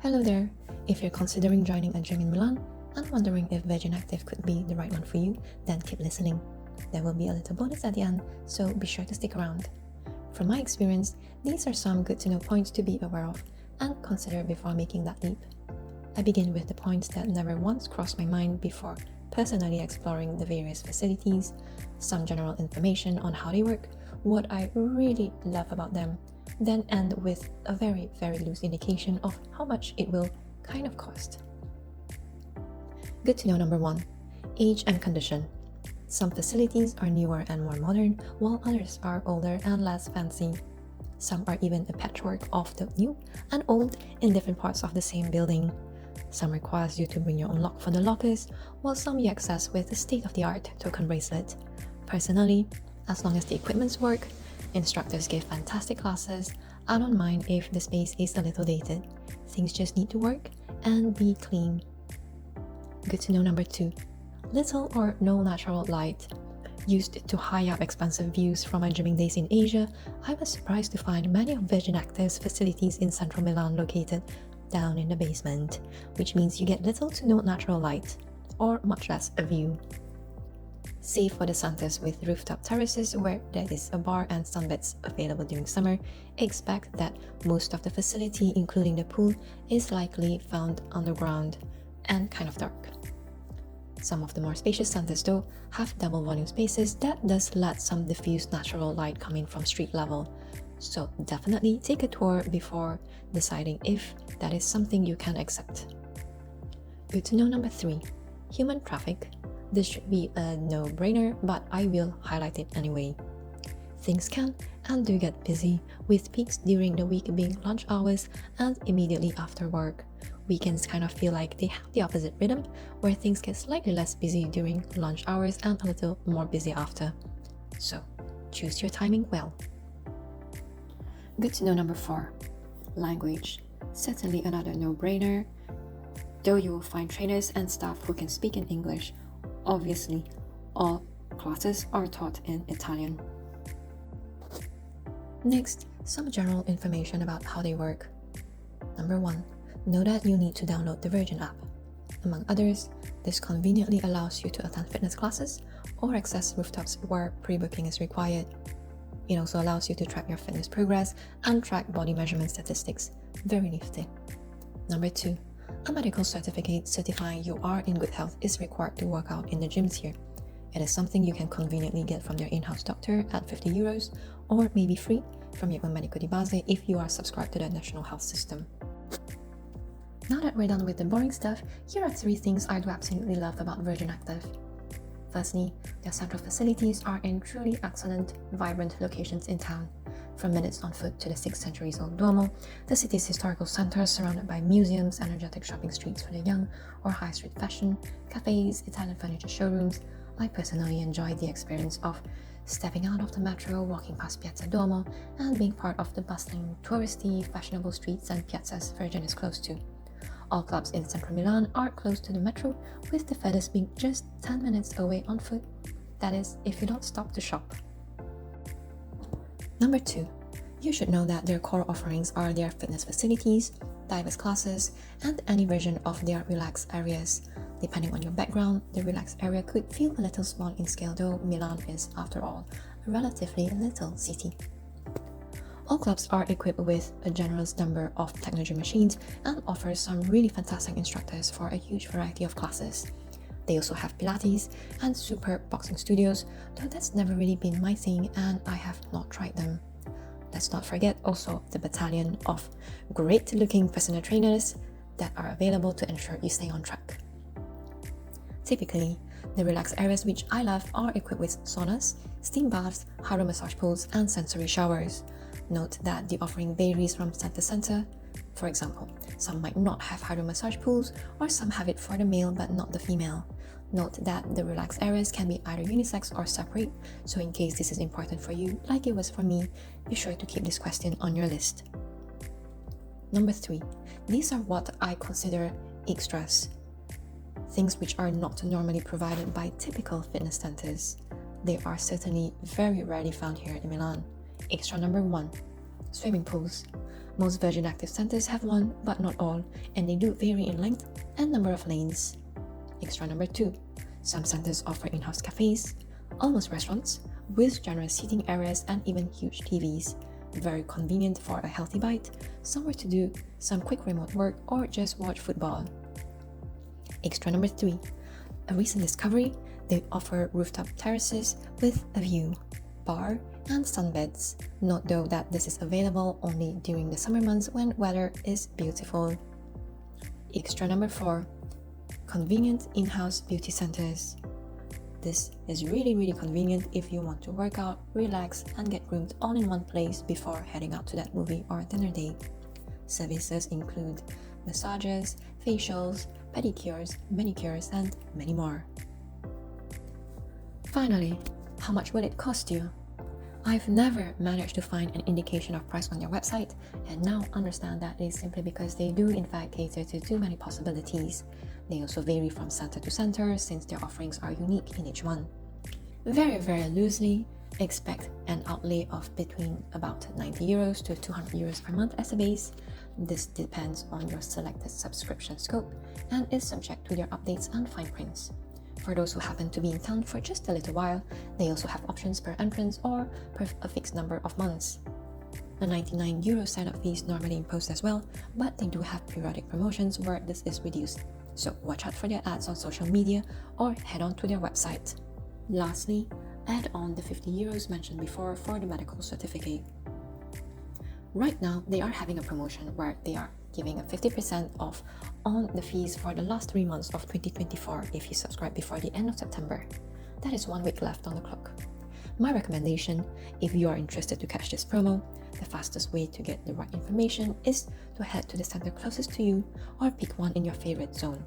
Hello there! If you're considering joining a gym in Milan and wondering if Virgin Active could be the right one for you, then keep listening. There will be a little bonus at the end, so be sure to stick around. From my experience, these are some good to know points to be aware of and consider before making that leap. I begin with the points that never once crossed my mind before personally exploring the various facilities, some general information on how they work, what I really love about them, then end with a very loose indication of how much it will kind of cost. Good to know number 1. Age and condition. Some facilities are newer and more modern, while others are older and less fancy. Some are even a patchwork of the new and old in different parts of the same building. Some requires you to bring your own lock for the lockers, while some you access with a state-of-the-art token bracelet. Personally, as long as the equipments work, instructors give fantastic classes, I don't mind if the space is a little dated. Things just need to work and be clean. Good to know number 2. Little or no natural light. Used to high up expansive views from my gymming days in Asia, I was surprised to find many of Virgin Active's facilities in central Milan located down in the basement, which means you get little to no natural light, or much less a view. Save for the centers with rooftop terraces where there is a bar and sunbeds available during summer, expect that most of the facility, including the pool, is likely found underground and kind of dark. Some of the more spacious centers though have double volume spaces that does let some diffused natural light come in from street level, so definitely take a tour before deciding if that is something you can accept. Good to know number 3. Human traffic. This should be a no-brainer, but I will highlight it anyway. Things can and do get busy, with peaks during the week being lunch hours and immediately after work. Weekends kind of feel like they have the opposite rhythm, where things get slightly less busy during lunch hours and a little more busy after. So, choose your timing well. Good to know number 4. Language. Certainly another no-brainer, though you will find trainers and staff who can speak in English. Obviously, all classes are taught in Italian. Next, some general information about how they work. Number 1. Know that you need to download the Virgin app. Among others, this conveniently allows you to attend fitness classes or access rooftops where pre-booking is required. It also allows you to track your fitness progress and track body measurement statistics. Very nifty. Number 2. A medical certificate certifying you are in good health is required to work out in the gyms here. It is something you can conveniently get from your in-house doctor at €50 or maybe free from your own medico di base if you are subscribed to the national health system. Now that we're done with the boring stuff, here are 3 things I do absolutely love about Virgin Active. Firstly, their central facilities are in truly excellent, vibrant locations in town. From minutes on foot to the 6th century-old Duomo, the city's historical center surrounded by museums, energetic shopping streets for the young, or high street fashion, cafes, Italian furniture showrooms, I personally enjoyed the experience of stepping out of the metro, walking past Piazza Duomo, and being part of the bustling, touristy, fashionable streets and piazzas Virgin is close to. All clubs in central Milan are close to the metro, with the furthest being just 10 minutes away on foot. That is, if you don't stop to shop. Number 2. You should know that their core offerings are their fitness facilities, diverse classes, and any version of their relax areas. Depending on your background, the relax area could feel a little small in scale, though Milan is, after all, a relatively little city. All clubs are equipped with a generous number of technology machines and offer some really fantastic instructors for a huge variety of classes. They also have Pilates and superb boxing studios, though that's never really been my thing and I have not tried them. Let's not forget also the battalion of great-looking personal trainers that are available to ensure you stay on track. Typically, the relaxed areas which I love are equipped with saunas, steam baths, hydro massage pools, and sensory showers. Note that the offering varies from center to center. For example, some might not have hydro massage pools, or some have it for the male but not the female. Note that the relaxed areas can be either unisex or separate, so in case this is important for you, like it was for me, be sure to keep this question on your list. Number 3. These are what I consider extras. Things which are not normally provided by typical fitness centers. They are certainly very rarely found here in Milan. Extra number 1. Swimming pools. Most Virgin Active centers have one, but not all, and they do vary in length and number of lanes. Extra number 2. Some centers offer in-house cafes, almost restaurants, with generous seating areas and even huge TVs. Very convenient for a healthy bite, somewhere to do some quick remote work, or just watch football. Extra number 3. A recent discovery, they offer rooftop terraces with a view, bar, and sunbeds. Note though that this is available only during the summer months when weather is beautiful. Extra number 4. Convenient in-house beauty centers. This is really convenient if you want to work out, relax, and get groomed all in one place before heading out to that movie or dinner date. Services include massages, facials, pedicures, manicures, and many more. Finally, how much will it cost you? I've never managed to find an indication of price on their website, and now understand that it is simply because they do in fact cater to too many possibilities. They also vary from center to center since their offerings are unique in each one. Very loosely, expect an outlay of between about €90 to €200 per month as a base. This depends on your selected subscription scope and is subject to their updates and fine prints. For those who happen to be in town for just a little while, they also have options per entrance or per a fixed number of months. The €99 sign-up fee is normally imposed as well, but they do have periodic promotions where this is reduced. So watch out for their ads on social media or head on to their website. Lastly, add on the €50 mentioned before for the medical certificate. Right now, they are having a promotion where they are giving a 50% off on the fees for the last 3 months of 2024 if you subscribe before the end of September. That is 1 week left on the clock. My recommendation, if you are interested to catch this promo, the fastest way to get the right information is to head to the center closest to you or pick one in your favorite zone.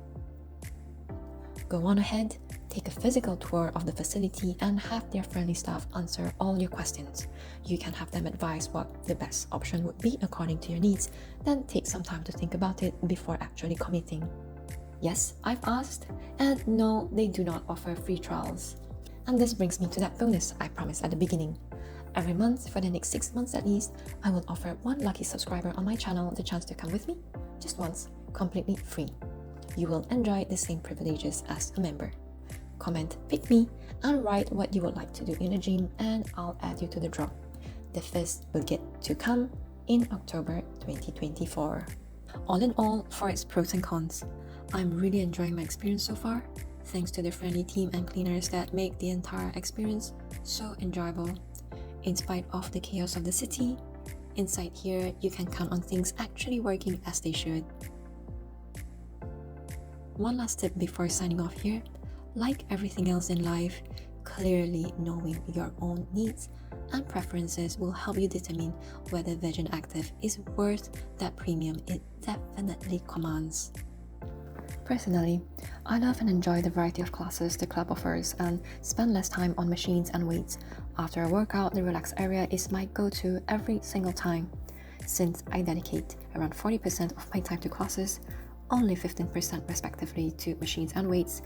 Go on ahead, take a physical tour of the facility and have their friendly staff answer all your questions. You can have them advise what the best option would be according to your needs, then take some time to think about it before actually committing. Yes, I've asked, and no, they do not offer free trials. And this brings me to that bonus I promised at the beginning. Every month, for the next 6 months at least, I will offer one lucky subscriber on my channel the chance to come with me, just once, completely free. You will enjoy the same privileges as a member. Comment "pick me" and write what you would like to do in a dream, and I'll add you to the draw. The first will get to come in October 2024. All in all, for its pros and cons, I'm really enjoying my experience so far, thanks to the friendly team and cleaners that make the entire experience so enjoyable. In spite of the chaos of the city, inside here you can count on things actually working as they should. One last tip before signing off here: like everything else in life, clearly knowing your own needs and preferences will help you determine whether Virgin Active is worth that premium it definitely commands. Personally, I love and enjoy the variety of classes the club offers and spend less time on machines and weights. After a workout, the relax area is my go-to every single time. Since I dedicate around 40% of my time to classes, only 15% respectively to machines and weights,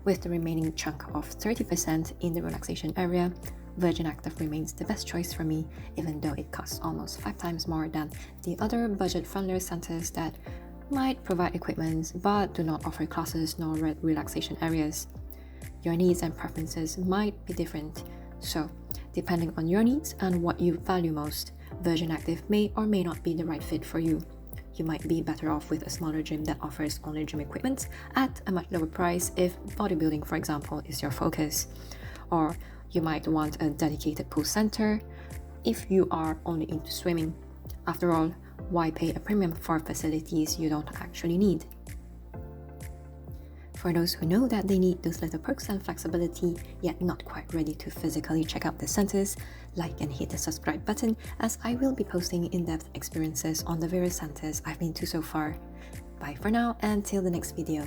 with the remaining chunk of 30% in the relaxation area, Virgin Active remains the best choice for me, even though it costs almost 5 times more than the other budget-friendlier centers that might provide equipment but do not offer classes nor relaxation areas. Your needs and preferences might be different, so depending on your needs and what you value most, Virgin Active may or may not be the right fit for you. You might be better off with a smaller gym that offers only gym equipment at a much lower price if bodybuilding, for example, is your focus. Or you might want a dedicated pool center if you are only into swimming. After all, why pay a premium for facilities you don't actually need? For those who know that they need those little perks and flexibility, yet not quite ready to physically check out the centers, like and hit the subscribe button, as I will be posting in-depth experiences on the various centers I've been to so far. Bye for now, and till the next video.